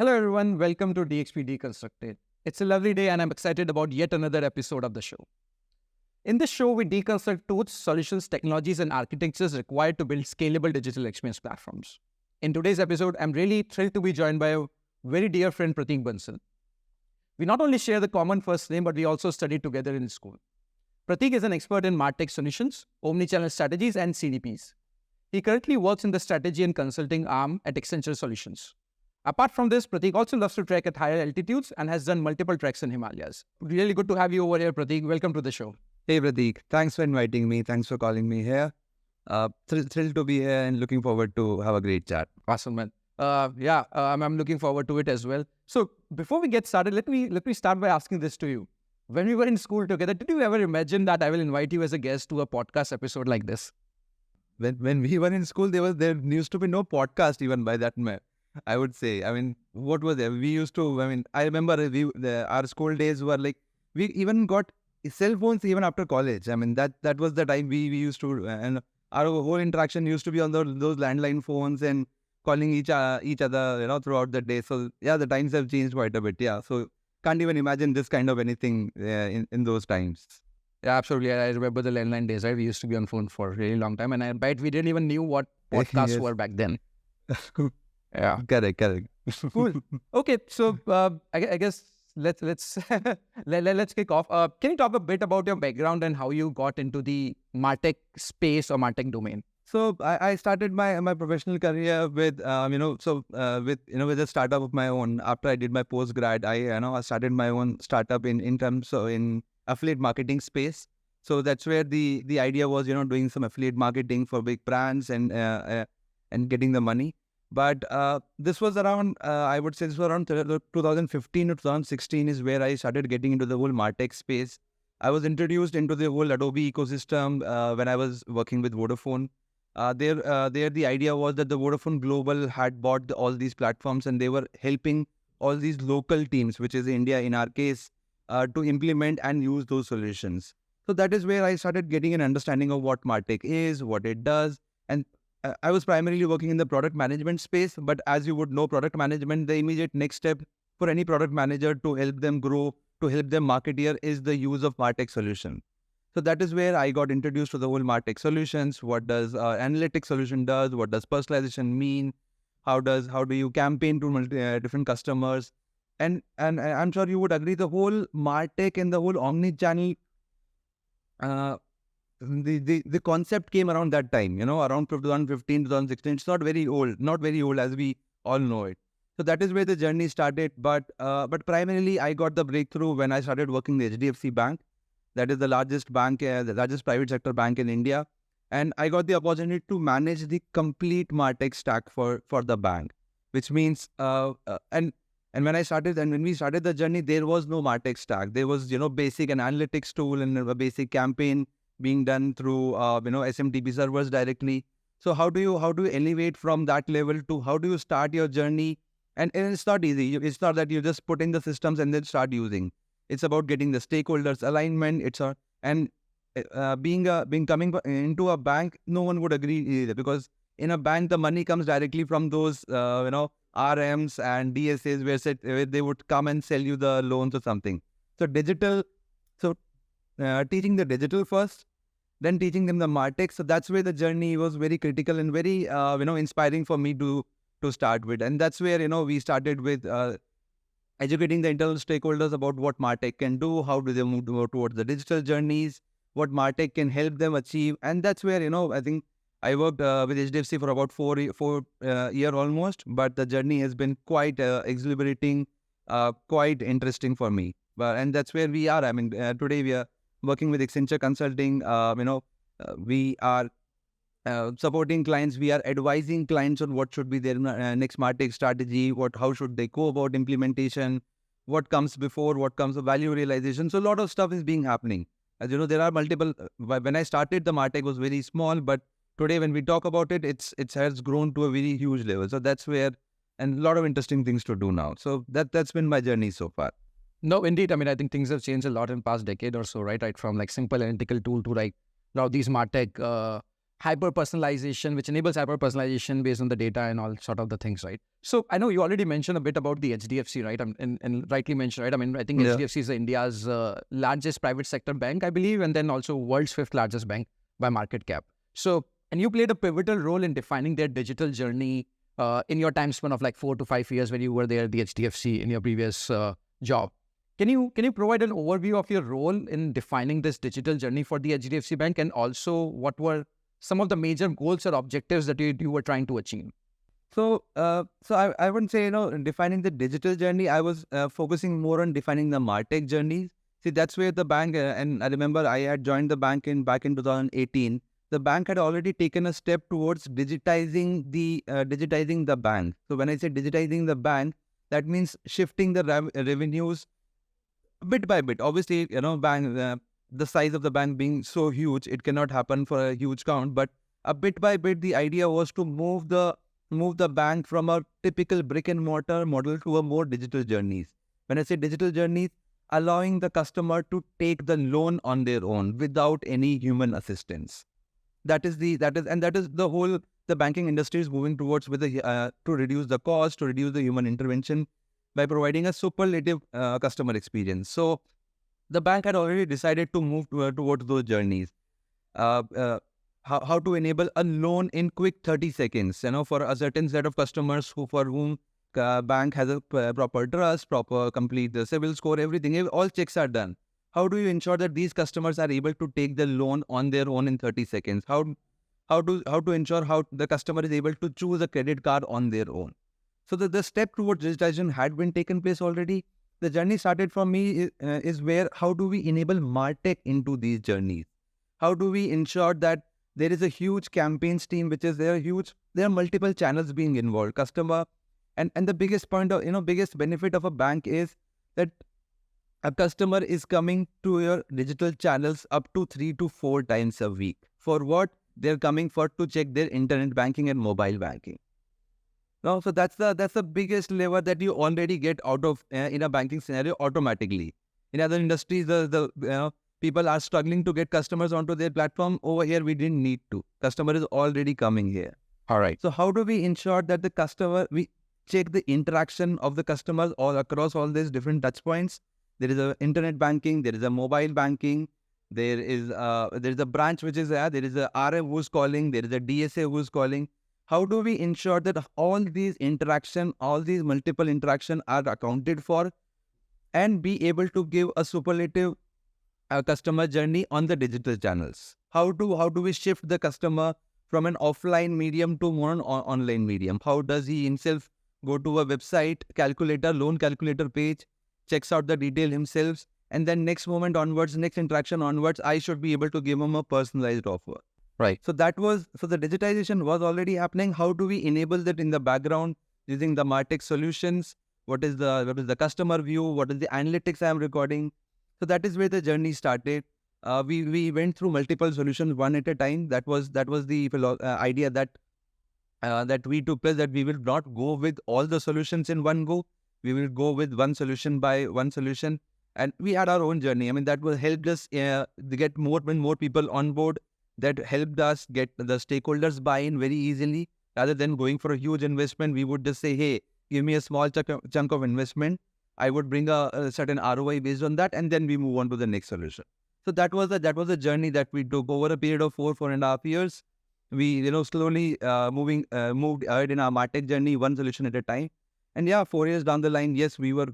Hello everyone, welcome to DXP Deconstructed. It's a lovely day and I'm excited about yet another episode of the show. In this show, we deconstruct tools, solutions, technologies, and architectures required to build scalable digital experience platforms. In today's episode, I'm really thrilled to be joined by a very dear friend, Prateek Bansal. We not only share the common first name, but we also studied together in school. Prateek is an expert in MarTech solutions, Omni-channel strategies, and CDPs. He currently works in the strategy and consulting arm at Accenture Solutions. Apart from this, Prateek also loves to trek at higher altitudes and has done multiple treks in Himalayas. Really good to have you over here, Prateek. Welcome to the show. Hey Prateek, thanks for inviting me. Thanks for calling me here. Thrilled to be here and looking forward to have a great chat. Awesome, man. I'm looking forward to it as well. So before we get started, let me start by asking this to you. When we were in school together, did you ever imagine that I will invite you as a guest to a podcast episode like this? When we were in school, there used to be no podcast even by that time. I would say. I mean, what was there? We used to. I mean, I remember our school days were like we even got cell phones even after college. I mean, that was the time we used to, and our whole interaction used to be on those landline phones and calling each other, throughout the day. So yeah, the times have changed quite a bit. Yeah, so can't even imagine this kind of anything in those times. Yeah, absolutely. I remember the landline days, right? We used to be on phone for a really long time, and I bet we didn't even knew what podcasts were back then. Yeah, Correct. cool. Okay, so I guess let's let's kick off. Can you talk a bit about your background and how you got into the MarTech space or MarTech domain? So I started my professional career with with a startup of my own. After I did my post grad, I started my own startup in terms of in affiliate marketing space. So that's where the idea was doing some affiliate marketing for big brands and getting the money. But this was around I would say this was around 2015 to 2016 is where I started getting into the whole MarTech space. I was introduced into the whole Adobe ecosystem when I was working with Vodafone. There the idea was that the Vodafone Global had bought all these platforms and they were helping all these local teams, which is India in our case, to implement and use those solutions. So that is where I started getting an understanding of what MarTech is, what it does. And I was primarily working in the product management space, but as you would know, product management, the immediate next step for any product manager to help them grow, to help them marketeer is the use of MarTech solution. So that is where I got introduced to the whole MarTech solutions. What does analytics solution does? What does personalization mean? How do you campaign to different customers? And I'm sure you would agree, the whole MarTech and the whole omni-channel the concept came around that time, around 2015, 2016. It's not very old as we all know it. So that is where the journey started. But primarily I got the breakthrough when I started working in the HDFC Bank. That is the largest bank, the largest private sector bank in India. And I got the opportunity to manage the complete MarTech stack for the bank, which means, and when I started, and when we started the journey, there was no MarTech stack. There was, basic an analytics tool and a basic campaign being done through SMTP servers directly. So how do you elevate from that level to how do you start your journey? And it's not easy. It's not that you just put in the systems and then start using. It's about getting the stakeholders alignment. Being coming into a bank, no one would agree either, because in a bank the money comes directly from those RMs and DSAs where they would come and sell you the loans or something. So teaching the digital first, then teaching them the MarTech. So that's where the journey was very critical and very inspiring for me to start with. And that's where we started with educating the internal stakeholders about what MarTech can do, how do they move towards the digital journeys, what MarTech can help them achieve. And that's where I think I worked with HDFC for about 4 year almost, but the journey has been quite exhilarating, quite interesting for me. And that's where we are. I mean, today we are working with Accenture Consulting. We are supporting clients. We are advising clients on what should be their next MarTech strategy, how should they go about implementation, what comes before, what comes of value realization. So a lot of stuff is being happening. As you know, there are multiple. When I started, the MarTech was very small, but today when we talk about it, it has grown to a very huge level. So that's where, and a lot of interesting things to do now. So that's been my journey so far. No, indeed. I mean, I think things have changed a lot in the past decade or so, right? From like simple analytical tool to like now these MarTech hyper personalization, which enables hyper personalization based on the data and all sort of the things, right? So I know you already mentioned a bit about the HDFC, right? And rightly mentioned, right? I mean, I think Yeah. HDFC is India's largest private sector bank, I believe, and then also world's fifth largest bank by market cap. So, and you played a pivotal role in defining their digital journey in your time span of like 4 to 5 years when you were there at the HDFC in your previous job. Can you provide an overview of your role in defining this digital journey for the HDFC Bank, and also what were some of the major goals or objectives that you were trying to achieve? So, I wouldn't say, in defining the digital journey, I was focusing more on defining the MarTech journeys. See, that's where the bank, and I remember I had joined the bank back in 2018. The bank had already taken a step towards digitizing the bank. So when I say digitizing the bank, that means shifting the revenues bit by bit. Obviously, the size of the bank being so huge, it cannot happen for a huge count. But a bit by bit, the idea was to move the bank from a typical brick and mortar model to a more digital journeys. When I say digital journeys, allowing the customer to take the loan on their own without any human assistance. That is the whole the banking industry is moving towards, with to reduce the cost, to reduce the human intervention by providing a superlative customer experience. So the bank had already decided to move towards those journeys. Uh, uh, how to enable a loan in quick 30 seconds, for a certain set of customers for whom bank has a proper trust, proper complete the civil score, everything, all checks are done. How do you ensure that these customers are able to take the loan on their own in 30 seconds? How to ensure how the customer is able to choose a credit card on their own? So the step towards digitization had been taken place already. The journey started from me is where, how do we enable MarTech into these journeys? How do we ensure that there is a huge campaigns team, which is there are multiple channels being involved, customer, and the biggest point of, biggest benefit of a bank is that a customer is coming to your digital channels up to 3 to 4 times a week. For what? They're coming for to check their internet banking and mobile banking. No, so that's the biggest lever that you already get out of in a banking scenario automatically. In other industries, the people are struggling to get customers onto their platform. Over here, we didn't need to. Customer is already coming here. All right. So how do we ensure that the customer, we check the interaction of the customers all across all these different touch points? There is a internet banking, there is a mobile banking, there is a branch which is there is a RM who's calling, there is a DSA who's calling. How do we ensure that all these multiple interaction are accounted for and be able to give a superlative customer journey on the digital channels? How do we shift the customer from an offline medium to more an online medium? How does he himself go to a website, loan calculator page, checks out the detail himself, and then next interaction onwards, I should be able to give him a personalized offer. Right. So the digitization was already happening. How do we enable that in the background using the MarTech solutions? What is the customer view? What is the analytics I am recording? So that is where the journey started. We went through multiple solutions one at a time. That was the idea that we took place, that we will not go with all the solutions in one go. We will go with one solution by one solution, and we had our own journey. I mean, that will help us get more people on board. That helped us get the stakeholders buy-in very easily. Rather than going for a huge investment, we would just say, hey, give me a small chunk of investment. I would bring a certain ROI based on that, and then we move on to the next solution. So that was a journey that we took over a period of 4.5 years. We slowly moved ahead in our MarTech journey, one solution at a time. And 4 years down the line, yes, we were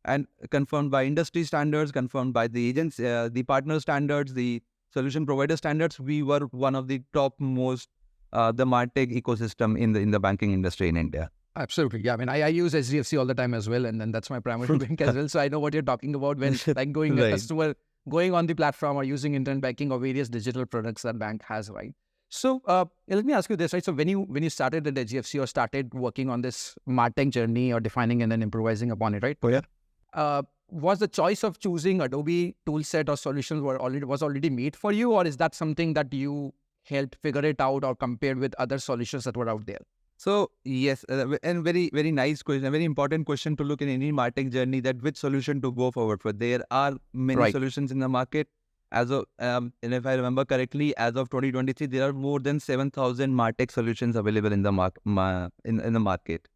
and confirmed by industry standards, confirmed by the agents, the partner standards, the solution provider standards. We were one of the top most the MarTech ecosystem in the banking industry in India. Absolutely. Yeah. I mean, I use HDFC all the time as well. And then that's my primary bank as well. So I know what you're talking about when like going a Right. customer going on the platform or using internet banking or various digital products that bank has, right? So let me ask you this, right? So when you started at HDFC or started working on this MarTech journey or defining and then improvising upon it, right? Oh, yeah. Was the choice of choosing Adobe toolset or solutions was already made for you, or is that something that you helped figure it out or compared with other solutions that were out there? So yes, and very, very nice question, a very important question to look in any MarTech journey, that which solution to go forward for. There are many Right. solutions in the market. As of and if I remember correctly, as of 2023, there are more than 7,000 MarTech solutions available in the in the market.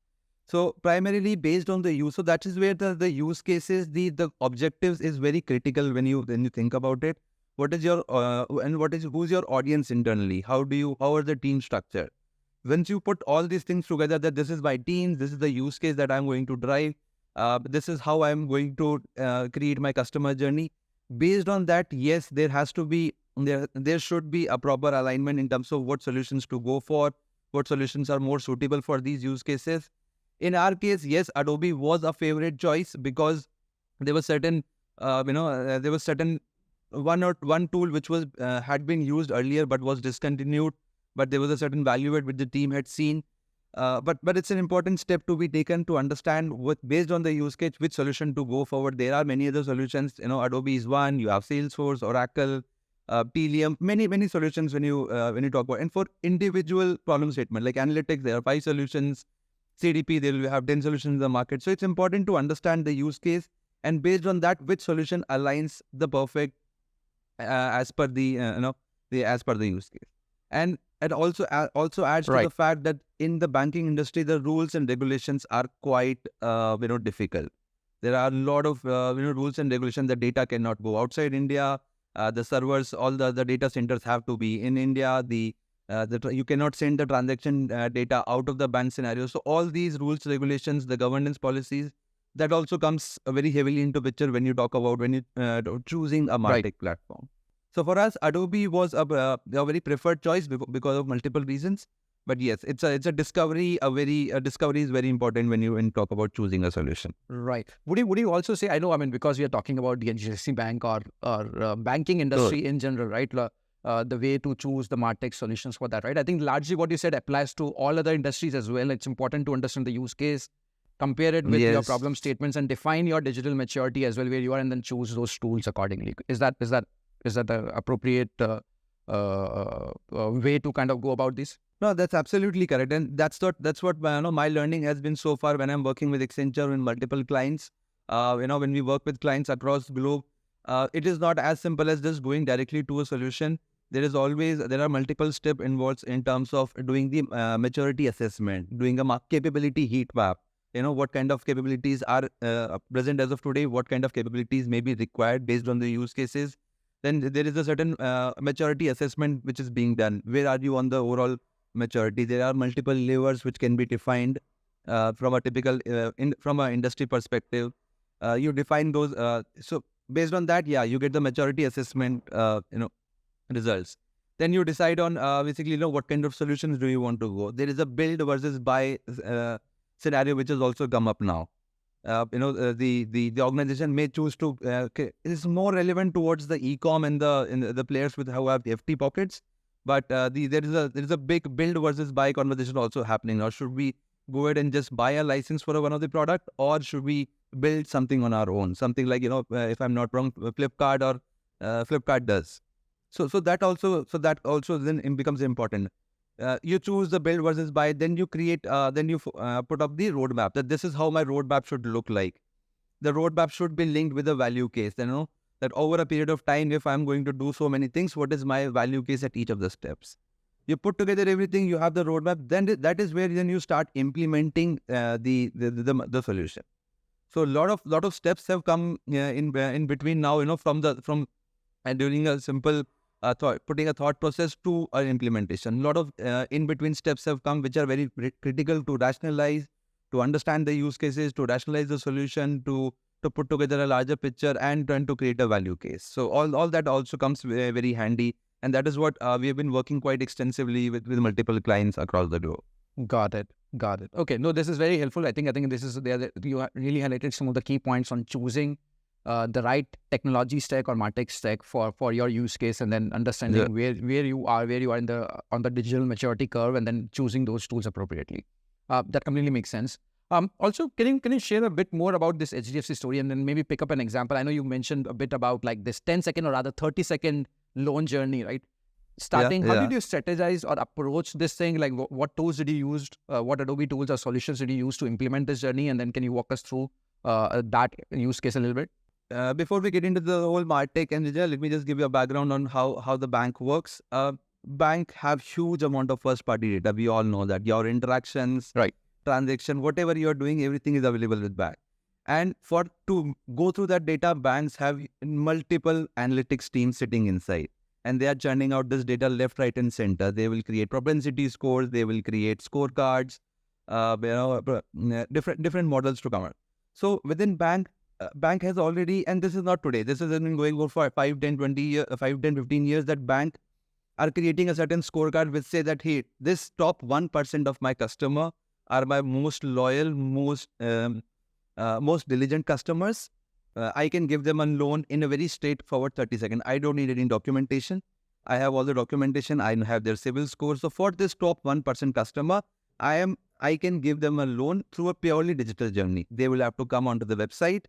So primarily based on the use, so that is where the use cases, the objectives is very critical when you think about it. What is your and what is who's your audience internally? How are the team structured? Once you put all these things together, that this is my team, this is the use case that I'm going to drive, this is how I'm going to create my customer journey. Based on that, yes, there should be a proper alignment in terms of what solutions to go for, what solutions are more suitable for these use cases. In our case, yes, Adobe was a favorite choice because there was certain, there was certain one tool which was had been used earlier but was discontinued, but there was a certain value add which the team had seen. But it's an important step to be taken to understand based on the use case which solution to go forward. There are many other solutions. Adobe is one. You have Salesforce, Oracle, Pelium, many solutions when you talk about. And for individual problem statement like analytics, there are 5 solutions. CDP, they will have 10 solutions in the market. So it's important to understand the use case, and based on that, which solution aligns the perfect as per the as per the use case. And it also adds to the fact that in the banking industry, the rules and regulations are quite difficult. There are a lot of rules and regulations. The data cannot go outside India. The servers, all the data centers have to be in India. You cannot send the transaction data out of the bank scenario. So all these rules, regulations, the governance policies, that also comes very heavily into picture when you talk about choosing a MarTech platform. So for us, Adobe was a very preferred choice because of multiple reasons. But yes, it's a discovery. A discovery is very important when you talk about choosing a solution. Right. Would you also say, I know, because we are talking about the HDFC Bank or banking industry in general, right? The way to choose the MarTech solutions for that, right? I think largely what you said applies to all other industries as well. It's important to understand the use case, compare it with your problem statements, and define your digital maturity as well where you are, and then choose those tools accordingly. Is that the appropriate way to kind of go about this? No, that's absolutely correct, and that's what my learning has been so far when I'm working with Accenture and multiple clients. When we work with clients across the globe, it is not as simple as just going directly to a solution. There are multiple steps involved in terms of doing the maturity assessment, doing a capability heat map. What kind of capabilities are present as of today, what kind of capabilities may be required based on the use cases. Then there is a certain maturity assessment which is being done. Where are you on the overall maturity? There are multiple levers which can be defined from a typical from an industry perspective. You define those. So based on that, you get the maturity assessment results. Then you decide on basically what kind of solutions do you want to go. There is a build versus buy scenario which has also come up now. The organization may choose to it is more relevant towards the e-com and the players who have FT pockets, but there is a big build versus buy conversation also happening. Or should we go ahead and just buy a license for one of the product, or should we build something on our own? Something like if I'm not wrong, Flipkart or Flipkart does. So that also then it becomes important. You choose the build versus buy, then you create, then you put up the roadmap, that this is how my roadmap should look like. The roadmap should be linked with a value case. That over a period of time, if I'm going to do so many things, what is my value case at each of the steps? You put together everything, you have the roadmap, then that is where then you start implementing the solution. So a lot of steps have come in between now, from doing a simple putting a thought process to an implementation. A lot of in between steps have come, which are very critical to rationalize, to understand the use cases, to rationalize the solution, to put together a larger picture, and trying to create a value case. So all that also comes very, very handy, and that is what we have been working quite extensively with multiple clients across the globe. Got it. Okay, no, this is very helpful. I think this is you really highlighted some of the key points on choosing the right technology stack or MarTech stack for your use case, and then understanding where you are on the digital maturity curve, and then choosing those tools appropriately. That completely makes sense. Also, can you share a bit more about this HDFC story, and then maybe pick up an example? I know you mentioned a bit about like this 10-second or rather 30-second loan journey, right? Starting, how did you strategize or approach this thing? Like what tools did you use? What Adobe tools or solutions did you use to implement this journey? And then can you walk us through that use case a little bit? before we get into the whole MarTech and Vijay, let me just give you a background on how the bank works. Bank have huge amount of first party data. We all know that your interactions, Right. transaction, whatever you are doing, everything is available with bank. And for to go through that data, banks have multiple analytics teams sitting inside, and they are churning out this data left, right, and center. They will create propensity scores. They will create scorecards. Different models to come out. So within bank, bank has already, and this is not today. This has been going on for 5, 10, 20 years, 5, 10, 15 years. That bank are creating a certain scorecard which say that, hey, this top 1% of my customer are my most loyal, most diligent customers. I can give them a loan in a very straightforward 30 seconds. I don't need any documentation. I have all the documentation. I have their CIBIL score. So for this top 1% customer, I can give them a loan through a purely digital journey. They will have to come onto the website,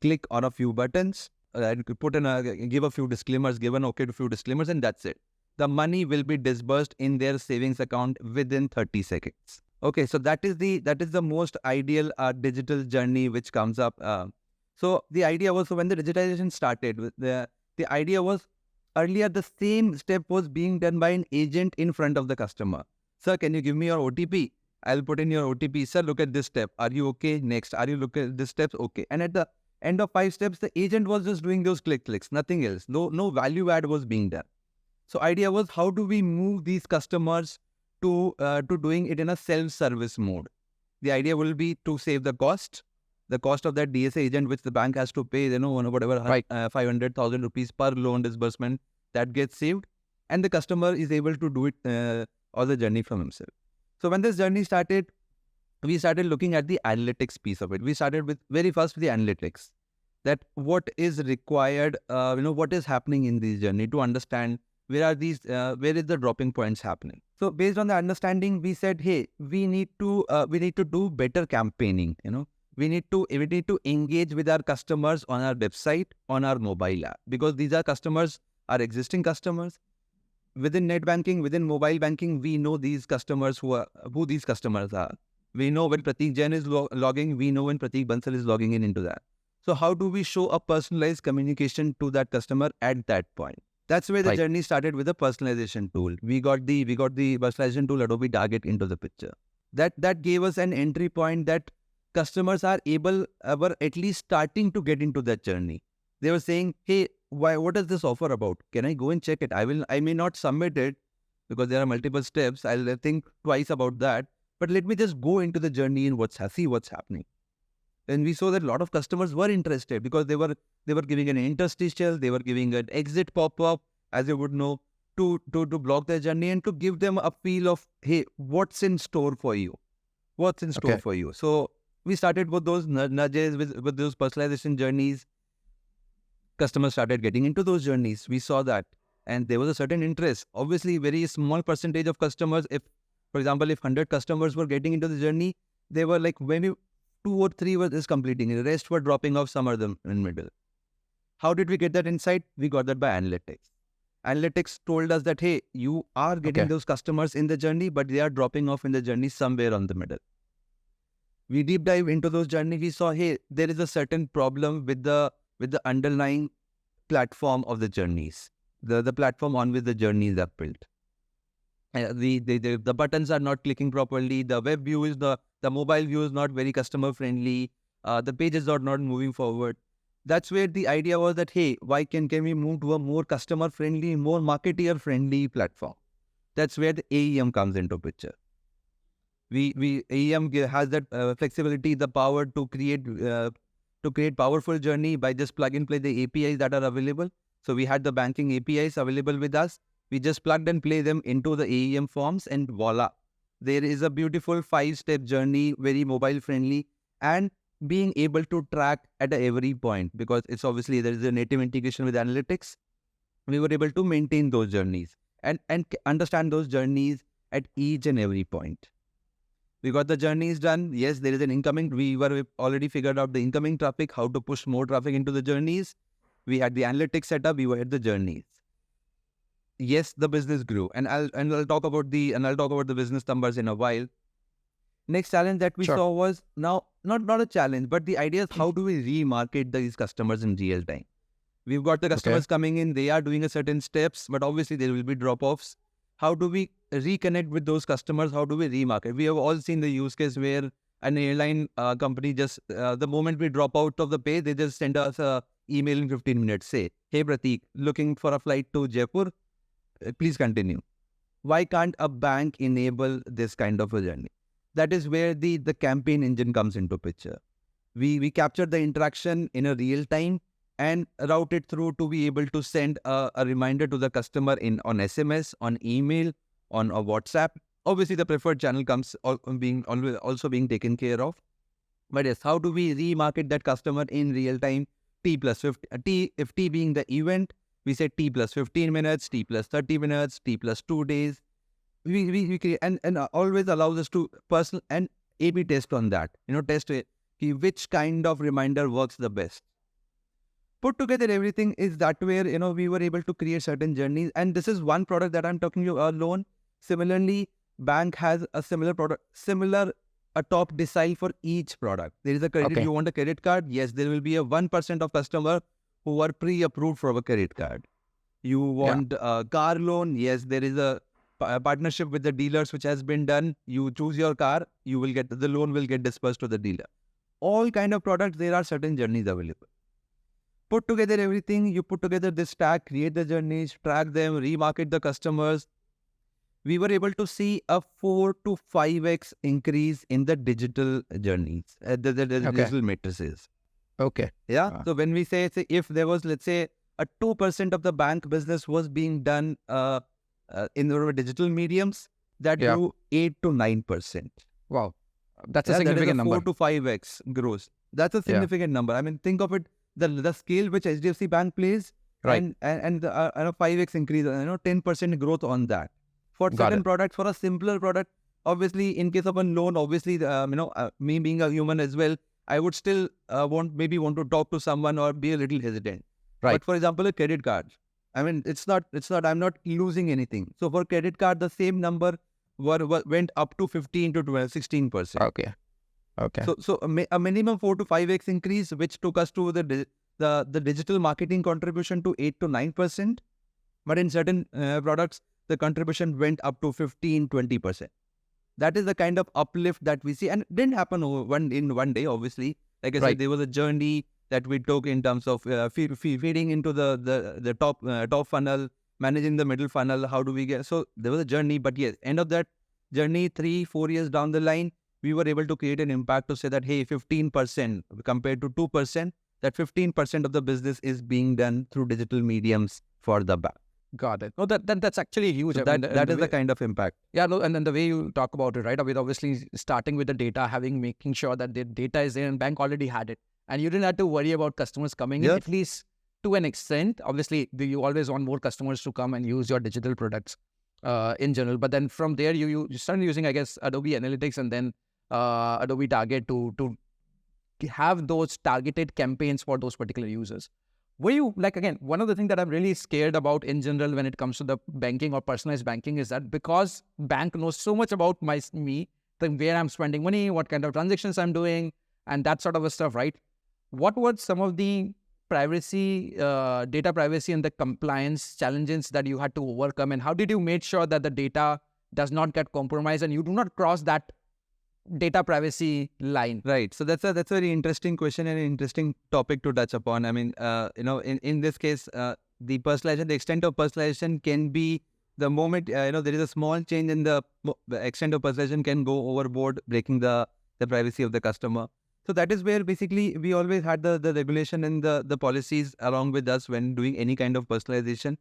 click on a few buttons, give a few disclaimers, give an okay to a few disclaimers, and that's it. The money will be disbursed in their savings account within 30 seconds. Okay, so that is the most ideal digital journey which comes up. So the idea was, so when the digitization started, the idea was, earlier the same step was being done by an agent in front of the customer. Sir, can you give me your OTP? I'll put in your OTP. Sir, look at this step. Are you okay? Next. Are you look at this steps? Okay. And at the end of 5 steps, the agent was just doing those clicks, nothing else. No value add was being done. So idea was, how do we move these customers to doing it in a self-service mode? The idea will be to save the cost of that DSA agent which the bank has to pay, whatever, Right. 500,000 rupees per loan disbursement, that gets saved, and the customer is able to do it all the journey from himself. So when this journey started, we started looking at the analytics piece of it. We started with very first with the analytics, that what is required, what is happening in this journey to understand where is the dropping points happening. So based on the understanding, we said, hey, we need to do better campaigning. We need to engage with our customers on our website, on our mobile app, because these are customers, our existing customers. Within net banking, within mobile banking, we know these customers who these customers are. We know when Prateek Jain is logging, we know when Prateek Bansal is logging into that. So how do we show a personalized communication to that customer at that point? That's where the journey started with the personalization tool. We got the personalization tool Adobe Target into the picture. That gave us an entry point that customers were at least starting to get into that journey. They were saying, hey, what is this offer about? Can I go and check it? I may not submit it because there are multiple steps. I'll think twice about that. But let me just go into the journey and see what's happening. And we saw that a lot of customers were interested because they were giving an interstitial, they were giving an exit pop-up, as you would know, to block their journey and to give them a feel of, hey, what's in store for you? What's in store for you? So we started with those nudges, with those personalization journeys. Customers started getting into those journeys. We saw that. And there was a certain interest. Obviously, very small percentage of customers, for example, if 100 customers were getting into the journey, they were like, maybe 2 or 3 were just completing it. The rest were dropping off, some of them in middle. How did we get that insight? We got that by analytics. Analytics told us that, hey, you are getting those customers in the journey, but they are dropping off in the journey somewhere on the middle. We deep dive into those journeys. We saw, hey, there is a certain problem with the underlying platform of the journeys, the platform on which the journeys are built. The buttons are not clicking properly. The web view is the mobile view is not very customer friendly. The pages are not moving forward. That's where the idea was that, hey, why can we move to a more customer friendly, more marketeer friendly platform? That's where the AEM comes into picture. AEM has that flexibility, the power to create powerful journey by just plug and play the APIs that are available. So we had the banking APIs available with us. We just plugged and play them into the AEM forms, and voila, there is a beautiful 5-step journey, very mobile friendly, and being able to track at every point, because it's obviously there is a native integration with analytics. We were able to maintain those journeys and understand those journeys at each and every point. We got the journeys done. Yes, there is an incoming. We were already figured out the incoming traffic, how to push more traffic into the journeys. We had the analytics set up. We were at the journeys. Yes, the business grew, and I'll talk about the business numbers in a while. Next challenge that we Sure. saw was now not a challenge, but the idea is how do we remarket these customers in real time? We've got the customers coming in, they are doing a certain steps, but obviously there will be drop-offs. How do we reconnect with those customers? How do we remarket? We have all seen the use case where an airline company just, the moment we drop out of the page, they just send us a email in 15 minutes. Say, hey Prateek, looking for a flight to Jaipur, please continue. Why can't a bank enable this kind of a journey? That is where the campaign engine comes into picture. We capture the interaction in a real time and route it through to be able to send a reminder to the customer on SMS, on email, on a WhatsApp. Obviously, the preferred channel comes also being taken care of. But yes, how do we remarket that customer in real time? T plus 50, if T being the event, we say T plus 15 minutes, T plus 30 minutes, T plus 2 days. We create, and always allows us to personal and A/B test on that. Test which kind of reminder works the best. Put together everything is that where we were able to create certain journeys, and this is one product that I'm talking to alone. Similarly, bank has a similar product, a top decile for each product. There is a credit. You want a credit card? Yes, there will be a 1% of customer who are pre-approved for a credit card. You want a car loan? Yes, there is a partnership with the dealers which has been done. You choose your car, you will get the loan will get dispersed to the dealer. All kind of products, there are certain journeys available. Put together everything, you put together this stack, create the journeys, track them, remarket the customers. We were able to see a 4 to 5x increase in the digital journeys, the digital matrices. Yeah. So when we say if there was, let's say, a 2% of the bank business was being done in the digital mediums, that grew 8 to 9%. Wow. That's a significant number. 4 to 5x grows. That's a significant number. I mean, think of it, the scale which HDFC Bank plays, and the 5x increase, 10% growth on that. For certain products, for a simpler product, obviously, in case of a loan, obviously, me being a human as well, I would still want to talk to someone or be a little hesitant. But for example, a credit card, I mean, it's not, I'm not losing anything. So for credit card, the same number went up to 15 to 16%. Okay. So a minimum 4 to 5x increase, which took us to the digital marketing contribution to 8 to 9%. But in certain products, the contribution went up to 15, 20%. That is the kind of uplift that we see. And it didn't happen in one day, obviously. Like I said, there was a journey that we took in terms of feeding into the top funnel, managing the middle funnel. How do we get? So there was a journey, but yes, end of that journey, 3-4 years down the line, we were able to create an impact to say that, hey, 15% compared to 2%, that 15% of the business is being done through digital mediums for the bank. Got it. No, that's actually huge. So that is the kind of impact. Yeah, no, and then the way you talk about it, right? I mean, obviously starting with the data, making sure that the data is there, and bank already had it. And you didn't have to worry about customers coming in, at least to an extent. Obviously, you always want more customers to come and use your digital products in general. But then from there, you started using, I guess, Adobe Analytics and then Adobe Target to have those targeted campaigns for those particular users. Were you, like, again, one of the things that I'm really scared about in general when it comes to the banking or personalized banking is that because bank knows so much about me, where I'm spending money, what kind of transactions I'm doing, and that sort of a stuff, right? What were some of the privacy, data privacy and the compliance challenges that you had to overcome, and how did you make sure that the data does not get compromised and you do not cross that data privacy line? Right. So that's a very interesting question and an interesting topic to touch upon. I mean, in this case, the personalization, the extent of personalization can be the moment, there is a small change in the extent of personalization can go overboard, breaking the privacy of the customer. So that is where basically we always had the regulation and the policies along with us when doing any kind of personalization.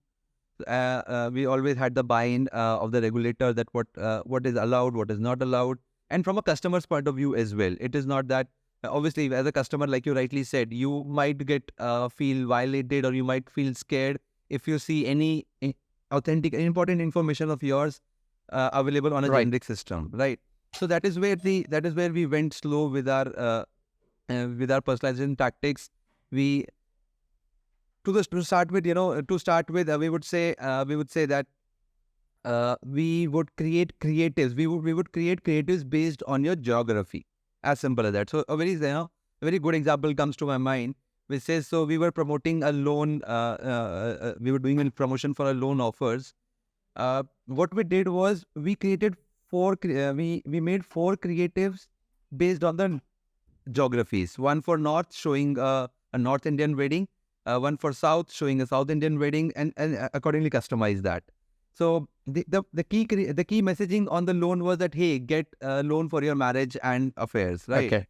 We always had the buy-in of the regulator that what is allowed, what is not allowed. And from a customer's point of view as well, it is not that, obviously, as a customer, like you rightly said, you might feel violated or you might feel scared if you see any authentic, important information of yours available on a generic system, right? So that is where we went slow with our personalization tactics. We to start with, we would say that we would create creatives. We would create creatives based on your geography. As simple as that. So a very good example comes to my mind, which says, so we were promoting a loan. We were doing a promotion for a loan offers. What we did was we created we made 4 creatives based on the geographies. One for North showing a North Indian wedding, one for South showing a South Indian wedding, and accordingly customize that. So the key messaging on the loan was that, hey, get a loan for your marriage and affairs, right? Okay.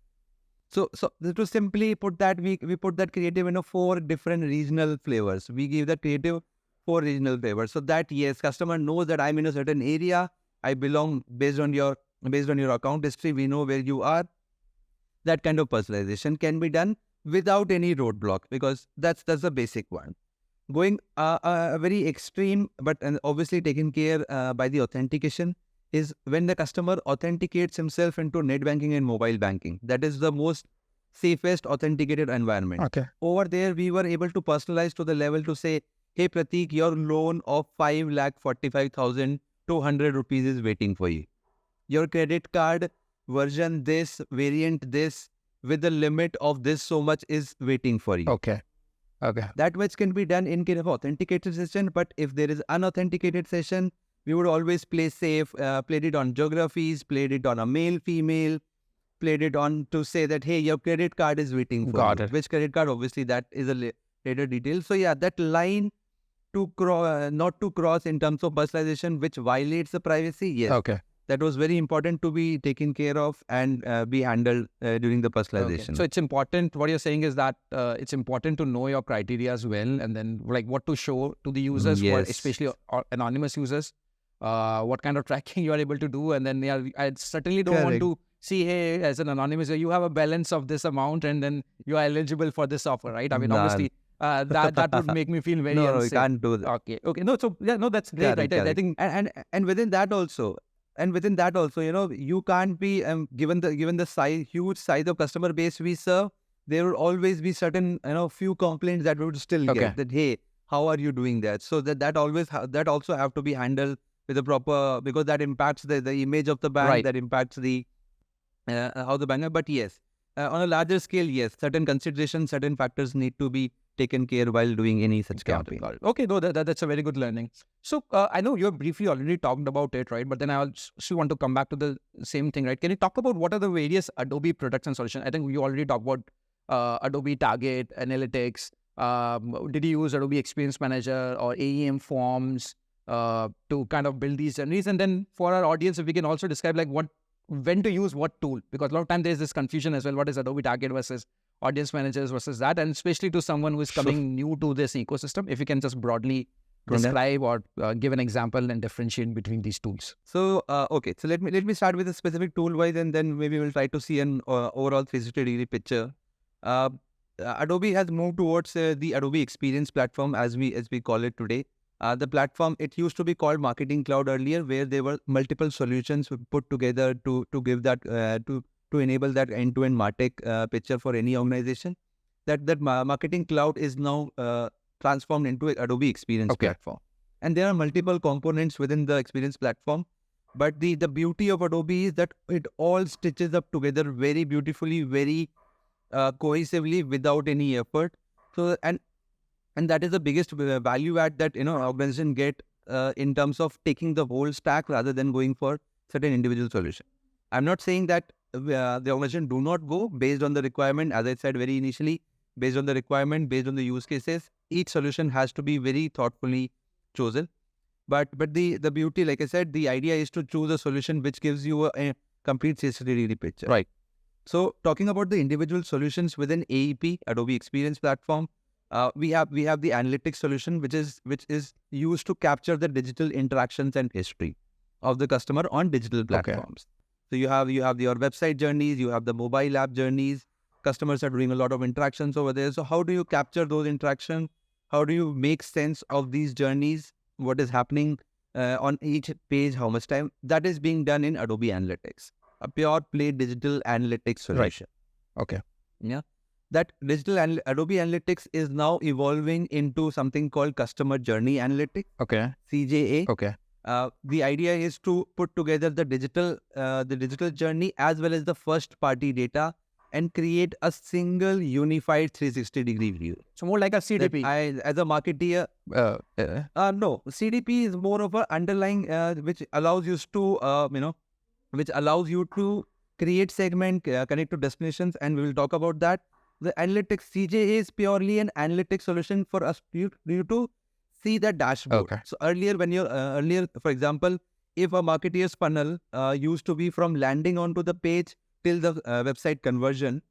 So to simply put that, we put that creative in 4 different regional flavors. We give that creative 4 regional flavors, so that yes, customer knows that I'm in a certain area. I belong based on your account history. We know where you are. That kind of personalization can be done without any roadblock, because that's the basic one. Going a very extreme, but obviously taken care by the authentication, is when the customer authenticates himself into net banking and mobile banking. That is the most safest authenticated environment. Okay. Over there, we were able to personalize to the level to say, hey Prateek, your loan of 5,45,200 rupees is waiting for you. Your credit card version this, variant this, with the limit of this so much is waiting for you. Okay. That much can be done in case of authenticated session, but if there is unauthenticated session, we would always play safe, played it on geographies, played it on a male, female, played it on to say that, hey, your credit card is waiting for Got you. it. Which credit card? Obviously, that is a later detail. So yeah, that line to not to cross in terms of personalization, which violates the privacy, yes. Okay. That was very important to be taken care of and be handled during the personalization. Okay. So it's important, what you're saying is that it's important to know your criteria as well, and then like what to show to the users, Yes. especially anonymous users, what kind of tracking you are able to do. And then I certainly don't want Correct. to see, hey, as an anonymous, you have a balance of this amount and then you are eligible for this offer, right? I mean, Nah. obviously, that would make me feel very No, unsafe. you can't do that. Okay. No, so yeah, no, that's great, Correct, right? I correct. think And within that also, you can't be given the size, huge size of customer base we serve. There will always be certain few complaints that we would still get, that hey, how are you doing that? So that also have to be handled with the proper, because that impacts the image of the bank, Right. that impacts the how the bank. But yes, on a larger scale, yes, certain considerations, certain factors need to be taken care while doing any such campaign. Got it. Okay, no, that's a very good learning. So I know you have briefly already talked about it, right? But then I also want to come back to the same thing, right? Can you talk about what are the various Adobe products and solutions? I think you already talked about Adobe Target, Analytics. Did you use Adobe Experience Manager or AEM Forms to kind of build these journeys? And then for our audience, if we can also describe like when to use what tool, because a lot of time there's this confusion as well. What is Adobe Target versus audience managers versus that? And especially to someone who is coming new to this ecosystem, if you can just broadly describe or give an example and differentiate between these tools. So okay, so let me start with a specific tool wise, and then maybe we'll try to see an overall 360-degree picture. Adobe has moved towards the Adobe Experience platform, as we call it today. The platform, it used to be called Marketing Cloud earlier, where there were multiple solutions put together to give that to enable that end-to-end MarTech picture for any organization. That Marketing Cloud is now transformed into Adobe Experience platform, and there are multiple components within the Experience platform. But the beauty of Adobe is that it all stitches up together very beautifully, very cohesively, without any effort. So and that is the biggest value add that organization get in terms of taking the whole stack rather than going for certain individual solution. I'm not saying that the organization do not go based on the requirement. As I said very initially, based on the requirement, based on the use cases, each solution has to be very thoughtfully chosen. But the beauty, like I said, the idea is to choose a solution which gives you a complete 360-degree picture. Right. So talking about the individual solutions within AEP, Adobe Experience Platform, we have the analytics solution, which is used to capture the digital interactions and history of the customer on digital platforms. So you have your website journeys, you have the mobile app journeys. Customers are doing a lot of interactions over there. So how do you capture those interactions? How do you make sense of these journeys? What is happening on each page? How much time? That is being done in Adobe Analytics, a pure play digital analytics solution. Right. Okay. Yeah. That Adobe Analytics is now evolving into something called Customer Journey Analytics, Okay. CJA. Okay. The idea is to put together the digital journey as well as the first party data and create a single unified 360-degree view. So more like a CDP. As a marketeer, no, CDP is more of a underlying which allows you to which allows you to create segment, connect to destinations, and we will talk about that. The analytics CJ is purely an analytics solution for us you to see the dashboard. Okay. So earlier, when you're for example, if a marketeer's funnel used to be from landing onto the page till the website conversion,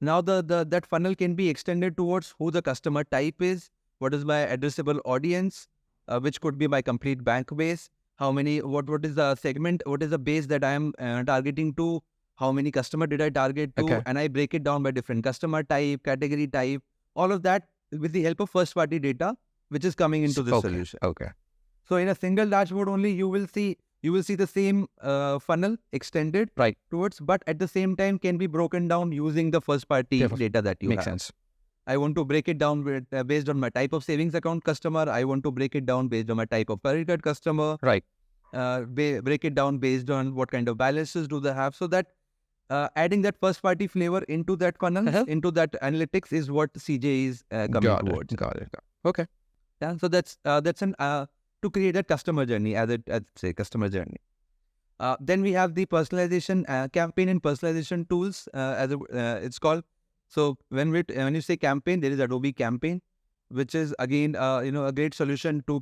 now that funnel can be extended towards who the customer type is, what is my addressable audience, which could be my complete bank base, what is the segment, what is the base that I am targeting to, how many customer did I target to, Okay. and I break it down by different customer type, category type, all of that with the help of first party data, which is coming into this solution. Okay. So in a single dashboard only, you will see the same funnel extended towards, but at the same time can be broken down using the first party data that you Makes have. sense. I want to break it down based on my type of savings account customer. I want to break it down based on my type of credit card customer. Right. Break it down based on what kind of balances do they have. So that adding that first party flavor into that funnel, into that analytics is what CJ is coming towards. Got it. Okay. Yeah. So that's an to create that customer journey as customer journey. Then we have the personalization campaign and personalization tools it's called. So when you say campaign, there is Adobe Campaign, which is again a great solution to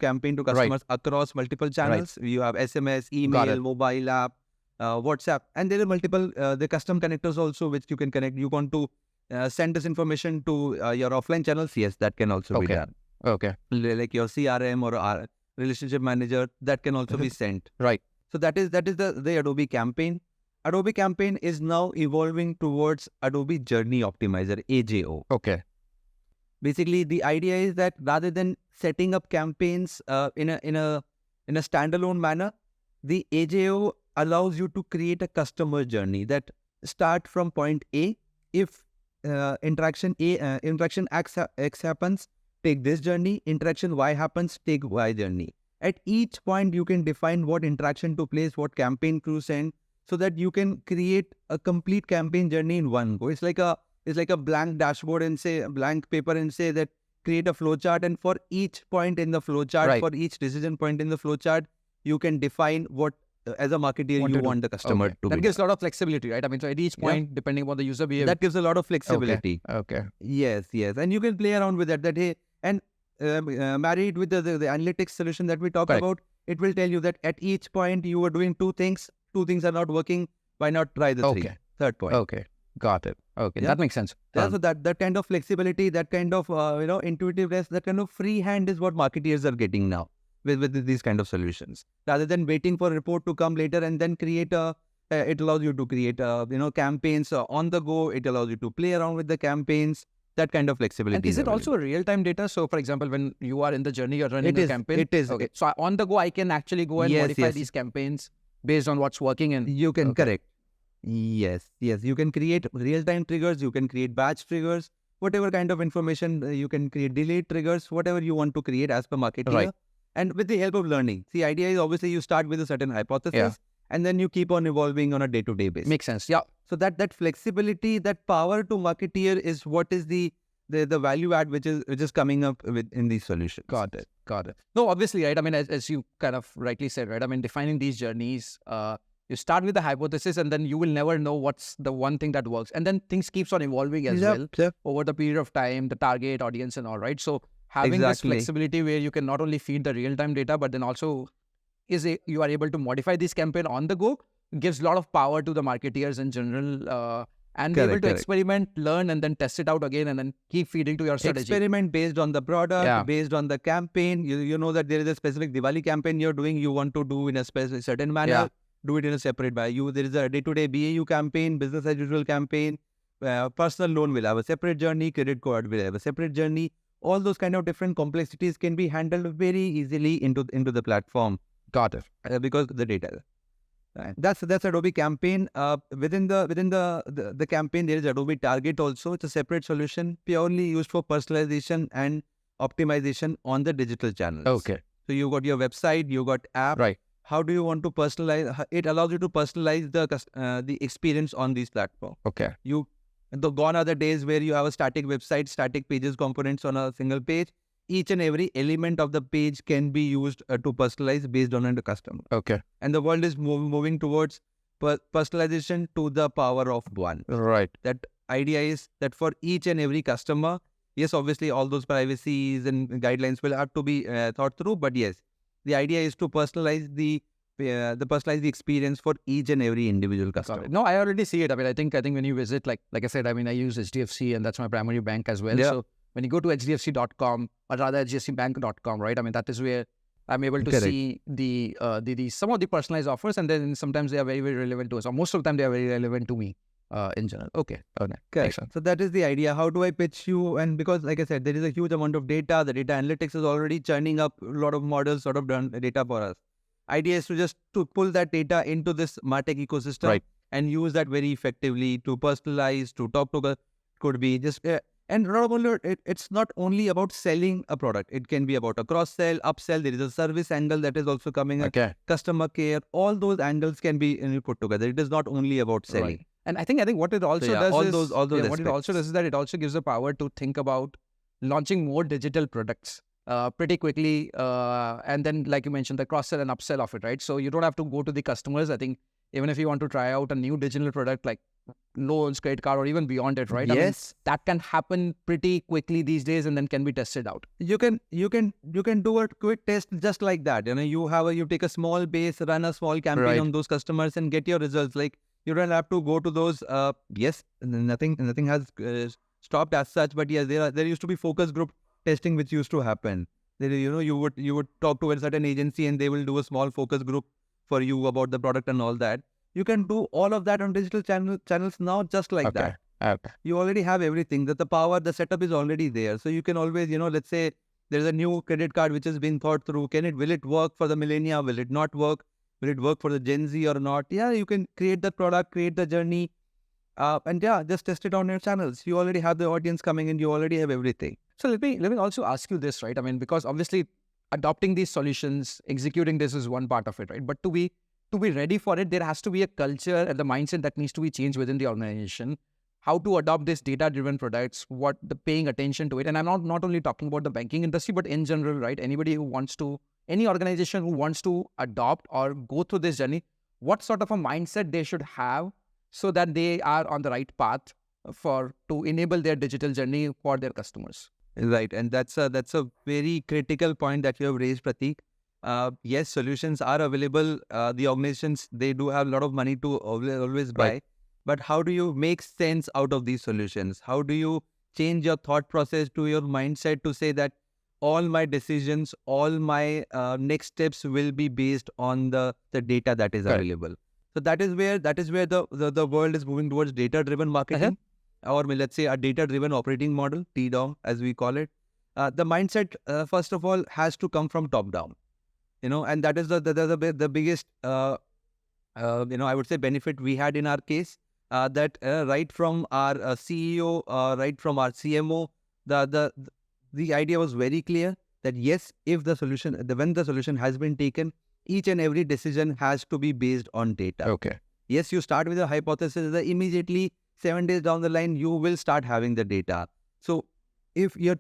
campaign to customers across multiple channels. You have SMS, email, mobile app, WhatsApp, and there are multiple the custom connectors also which you can connect. You want to send this information to your offline channels? Yes, that can also be done. Okay. Like your CRM or our relationship manager, that can also be sent. Right. So that is the Adobe Campaign. Adobe Campaign is now evolving towards Adobe Journey Optimizer, AJO. Okay. Basically, the idea is that rather than setting up campaigns in a standalone manner, the AJO allows you to create a customer journey that start from point A. If interaction X happens, take this journey. Interaction Y happens, take Y journey. At each point, you can define what interaction to place, what campaign to send, so that you can create a complete campaign journey in one go. It's like a blank dashboard and say a blank paper and say that create a flowchart, and for each point in the flowchart, for each decision point in the flowchart, you can define what as a marketer you want the customer to be. That gives a lot of flexibility, right? I mean, so at each point, depending on the user behavior. That gives a lot of flexibility. Okay. Yes. And you can play around with that. Married with the analytics solution that we talk about, it will tell you that at each point you are doing two things are not working. Why not try the third point? Okay. Got it. Okay. That makes sense. So that kind of flexibility, that kind of intuitiveness, that kind of free hand is what marketeers are getting now with these kind of solutions. Rather than waiting for a report to come later and then create it allows you to create campaigns on the go. It allows you to play around with the campaigns. That kind of flexibility. And is it also real-time data? So, for example, when you are in the journey, you're running a campaign. It is. Okay. So on the go, I can actually go and modify these campaigns based on what's working. And you can correct. Yes. You can create real-time triggers. You can create batch triggers. Whatever kind of information you can create, delete triggers, whatever you want to create as per marketer. Right. And with the help of learning. The idea is obviously you start with a certain hypothesis and then you keep on evolving on a day-to-day basis. Makes sense. Yeah. So that flexibility, that power to marketeer is what is the value add which is coming up in these solutions. Got it. No, obviously, right? I mean, as you kind of rightly said, right? I mean, defining these journeys, you start with the hypothesis and then you will never know what's the one thing that works. And then things keeps on evolving as well over the period of time, the target audience and all, right? So having this flexibility where you can not only feed the real-time data, but then also you are able to modify this campaign on the go, gives a lot of power to the marketeers in general, and be able to experiment, learn, and then test it out again, and then keep feeding to your strategy. Experiment based on the product, based on the campaign. You know that there is a specific Diwali campaign you're doing. You want to do in a certain manner. Do it in a separate way. There is a day-to-day BAU campaign, business as usual campaign. Personal loan will have a separate journey. Credit card will have a separate journey. All those kind of different complexities can be handled very easily into the platform. Got it. Because the data. That's Adobe Campaign. Within the campaign, there is Adobe Target also. It's a separate solution purely used for personalization and optimization on the digital channels. Okay. So you got your website, you got app. Right. How do you want to personalize? It allows you to personalize the experience on these platforms. Okay. Gone are the days where you have a static website, static pages, components on a single page. Each and every element of the page can be used to personalize based on the customer. Okay. And the world is moving towards personalization to the power of one. Right. That idea is that for each and every customer, yes, obviously all those privacies and guidelines will have to be thought through. But yes, the idea is to personalize the experience for each and every individual customer. No, I already see it. I mean, I think when you visit, like I said, I mean, I use HDFC and that's my primary bank as well. Yeah. So when you go to hdfc.com or rather hdfcbank.com, right? I mean, that is where I'm able to see the some of the personalized offers, and then sometimes they are very, very relevant to us, or most of the time they are very relevant to me in general. Okay. Correct. So that is the idea. How do I pitch you? And because, like I said, there is a huge amount of data. The data analytics is already churning up a lot of models, sort of done data for us. Idea is to pull that data into this MarTech ecosystem, right, and use that very effectively to personalize, to talk to the, could be just, and it's not only about selling a product. It can be about a cross-sell, upsell. There is a service angle that is also coming. Okay. Customer care, all those angles can be put together. It is not only about selling. Right. And I think what it also does is what it also does is that it also gives the power to think about launching more digital products pretty quickly, and then, like you mentioned, the cross-sell and upsell of it, right? So you don't have to go to the customers. I think even if you want to try out a new digital product like loans, credit card, or even beyond it, right? Yes, I mean, that can happen pretty quickly these days, and then can be tested out. You can do a quick test just like that. You take a small base, run a small campaign on those customers, and get your results. Like, you don't have to go to those. Yes, nothing has stopped as such. But yes, there used to be focus group testing which used to happen. There, you would talk to a certain agency and they will do a small focus group for you about the product and all that. You can do all of that on digital channels now, just like that. Okay. You already have everything. That the setup is already there. So you can always, let's say there's a new credit card which has been thought through. Will it work for the millennia? Will it not work? Will it work for the Gen Z or not? Yeah, you can create the product, create the journey, and just test it on your channels. You already have the audience coming in. You already have everything. So let me also ask you this, right? I mean, because obviously adopting these solutions, executing this is one part of it, right? But to be ready for it, there has to be a culture and the mindset that needs to be changed within the organization. How to adopt these data-driven products, paying attention to it. And I'm not only talking about the banking industry, but in general, right? Any organization who wants to adopt or go through this journey, what sort of a mindset they should have so that they are on the right path to enable their digital journey for their customers. Right. And that's a very critical point that you have raised, Prateek. Yes, solutions are available. The organizations, they do have a lot of money to always buy. Right. But how do you make sense out of these solutions? How do you change your thought process to your mindset to say that all my decisions, all my next steps will be based on the data that is available? So that is where the world is moving towards data-driven marketing, or let's say a data-driven operating model, TDOM as we call it. The mindset, first of all, has to come from top-down. And that is the biggest, I would say, benefit we had in our case. That right from our CEO, right from our CMO, the idea was very clear that yes, if when the solution has been taken, each and every decision has to be based on data. Okay. Yes, you start with a hypothesis. Immediately 7 days down the line, you will start having the data. So if you're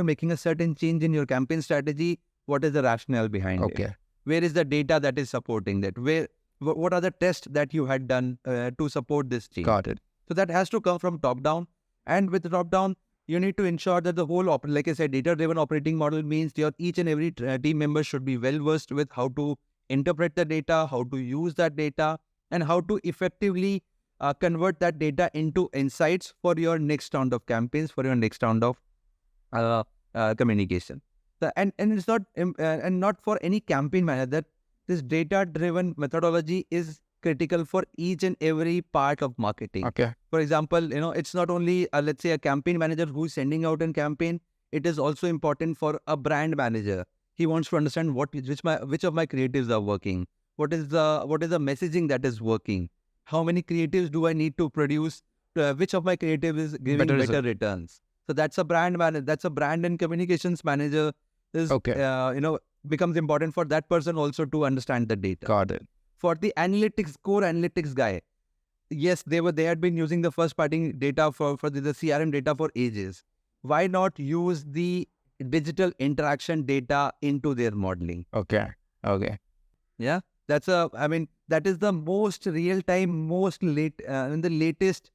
making a certain change in your campaign strategy, what is the rationale behind it? Where is the data that is supporting that? What are the tests that you had done to support this change? Got it. So that has to come from top down. And with the top down, you need to ensure that the whole, like I said, data-driven operating model means each and every team member should be well-versed with how to interpret the data, how to use that data, and how to effectively convert that data into insights for your next round of campaigns, for your next round of communication. And it's not for any campaign manager that this data-driven methodology is critical for each and every part of marketing. Okay. For example, it's not only let's say a campaign manager who's sending out a campaign. It is also important for a brand manager. He wants to understand which of my creatives are working. What is the messaging that is working? How many creatives do I need to produce? Which of my creative is giving better returns? So that's a brand manager. That's a brand and communications manager. becomes important for that person also to understand the data. Got it. For the core analytics guy, yes, they had been using the first party data for the CRM data for ages. Why not use the digital interaction data into their modeling? Okay. Yeah, that is the most real time, most and the latest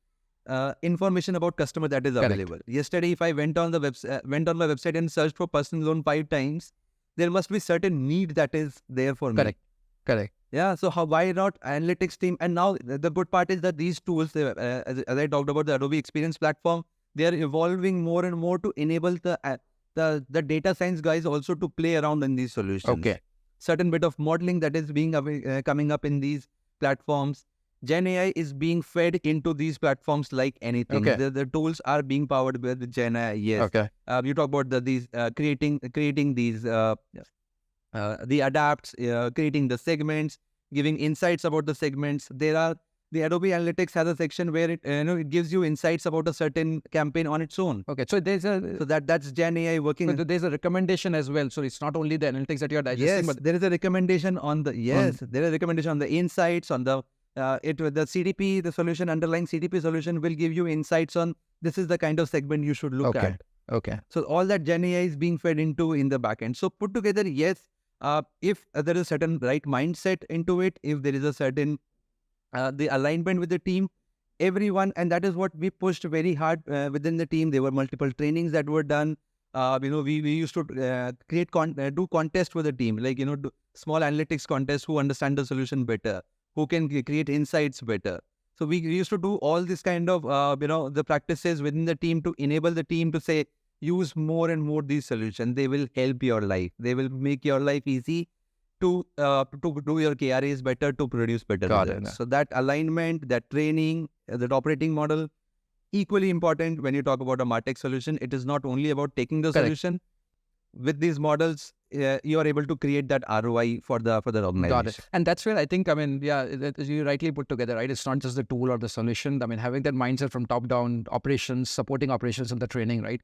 information about customer that is available. Yesterday, if I went on my website and searched for personal loan 5 times, there must be certain need that is there for me. Correct. Yeah. So why not analytics team? And now the good part is that these tools, as I talked about the Adobe Experience Platform, they are evolving more and more to enable the data science guys also to play around in these solutions. Okay. Certain bit of modeling that is being coming up in these platforms. Gen AI is being fed into these platforms like anything. Okay. The tools are being powered with Gen AI. Yes. Okay. You talk about these creating these the adapts, creating the segments, giving insights about the segments. The Adobe Analytics has a section where it gives you insights about a certain campaign on its own. Okay. So that's Gen AI working. So there's a recommendation as well. So it's not only the analytics that you're digesting, Yes, but there is a recommendation on the there is a recommendation on the insights on the the CDP, the solution underlying CDP solution will give you insights on this is the kind of segment you should look at. Okay. So all that Gen AI is being fed into in the backend. So put together, yes, if there is a certain right mindset into it, if there is a certain the alignment with the team, everyone, and that is what we pushed very hard within the team. There were multiple trainings that were done. We used to do contest with the team, like do small analytics contests, who understand the solution better, who can create insights better. So we used to do all this kind of the practices within the team to enable the team to say, use more and more these solutions. They will help your life. They will make your life easy to do your KRAs better, to produce better results. So that alignment, that training, that operating model, equally important when you talk about a MarTech solution. It is not only about taking the solution. With these models, you are able to create that ROI for the organization. Got it. And that's where I think, you rightly put together, right? It's not just the tool or the solution. Having that mindset from top down, operations, supporting operations and the training, right?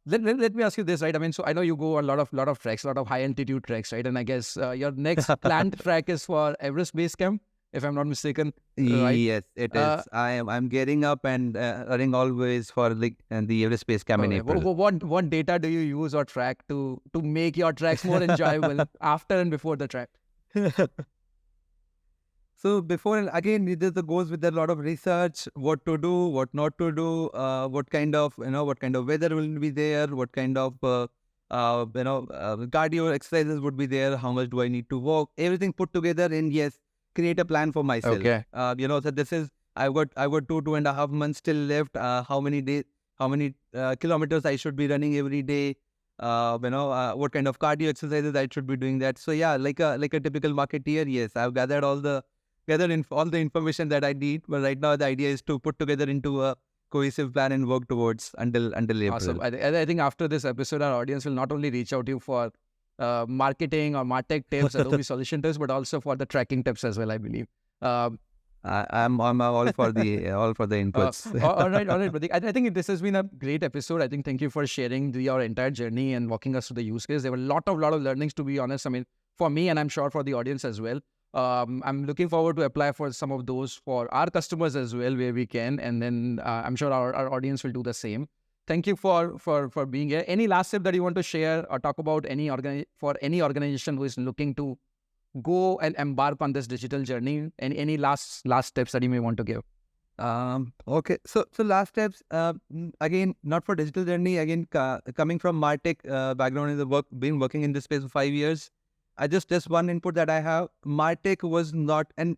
Let me ask you this, right? So I know you go a lot of treks, a lot of high altitude treks, right? And I guess your next planned trek is for Everest Base Camp, if I'm not mistaken. Right? Yes, it is. I'm getting up and running always for the Everest Base Camp in April. What data do you use or track to make your treks more enjoyable after and before the trek? So before, and again, it goes with a lot of research, what to do, what not to do, what kind of weather will be there, what kind of cardio exercises would be there, how much do I need to walk, everything put together, and yes, create a plan for myself. Okay. So this is, I've got 2.5 months still left. How many days, how many kilometers I should be running every day. What kind of cardio exercises I should be doing that. So yeah, like a typical marketeer, yes, I've gathered all the information that I need. But right now the idea is to put together into a cohesive plan and work towards until April. Awesome. I think after this episode, our audience will not only reach out to you for marketing or MarTech tips, Adobe solution tips, but also for the tracking tips as well, I believe. I'm all for the inputs. All right, Prateek. I think this has been a great episode. I think thank you for sharing your entire journey and walking us through the use case. There were a lot of learnings, to be honest. For me, and I'm sure for the audience as well. I'm looking forward to apply for some of those for our customers as well, where we can, and then I'm sure our audience will do the same. Thank you for being here. Any last tip that you want to share or talk about for any organization who is looking to go and embark on this digital journey? And any last tips that you may want to give? Okay. So last steps, again, not for digital journey. Again, coming from MarTech background in the work, been working in this space for 5 years. Just one input that I have. MarTech was not, and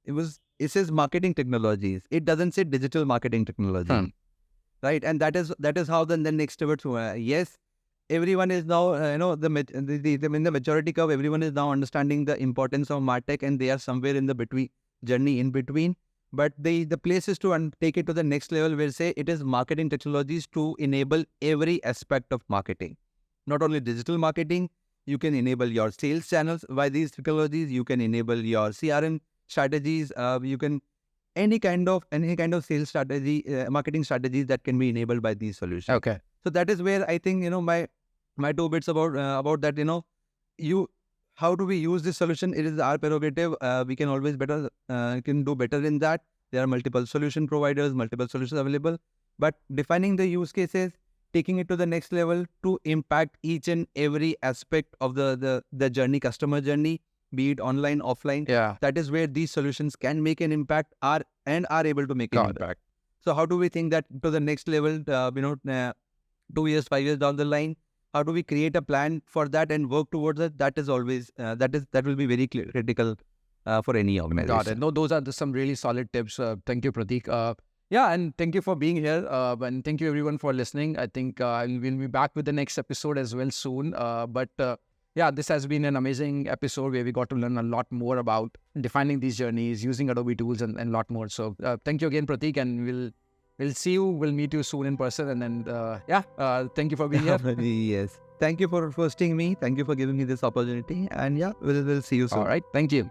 it says marketing technologies. It doesn't say digital marketing technology, right? And that is how the next towards yes. Everyone is now, in the maturity curve, everyone is now understanding the importance of MarTech, and they are somewhere in the journey in between. But the place is to take it to the next level, where say it is marketing technologies to enable every aspect of marketing. Not only digital marketing, you can enable your sales channels by these technologies. You can enable your CRM strategies. You can any kind of sales strategy, marketing strategies that can be enabled by these solutions. Okay. So that is where I think my 2 bits about that. how do we use this solution? It is our prerogative. We can always can do better in that. There are multiple solution providers, multiple solutions available, but defining the use cases, taking it to the next level to impact each and every aspect of the journey, customer journey, be it online, offline. Yeah. That is where these solutions can make an impact are able to make an impact. So how do we think that to the next level, 2 years, 5 years down the line, how do we create a plan for that and work towards it? That is always, that will be very critical for any organization. Got it. No, those are some really solid tips. Thank you, Prateek. Yeah, and thank you for being here. And thank you everyone for listening. I think we'll be back with the next episode as well soon. Yeah, this has been an amazing episode where we got to learn a lot more about defining these journeys, using Adobe tools, and a lot more. So thank you again, Prateek, and we'll see you. We'll meet you soon in person. And then thank you for being here. Yes. Thank you for hosting me. Thank you for giving me this opportunity. And yeah, we'll see you soon. All right. Thank you.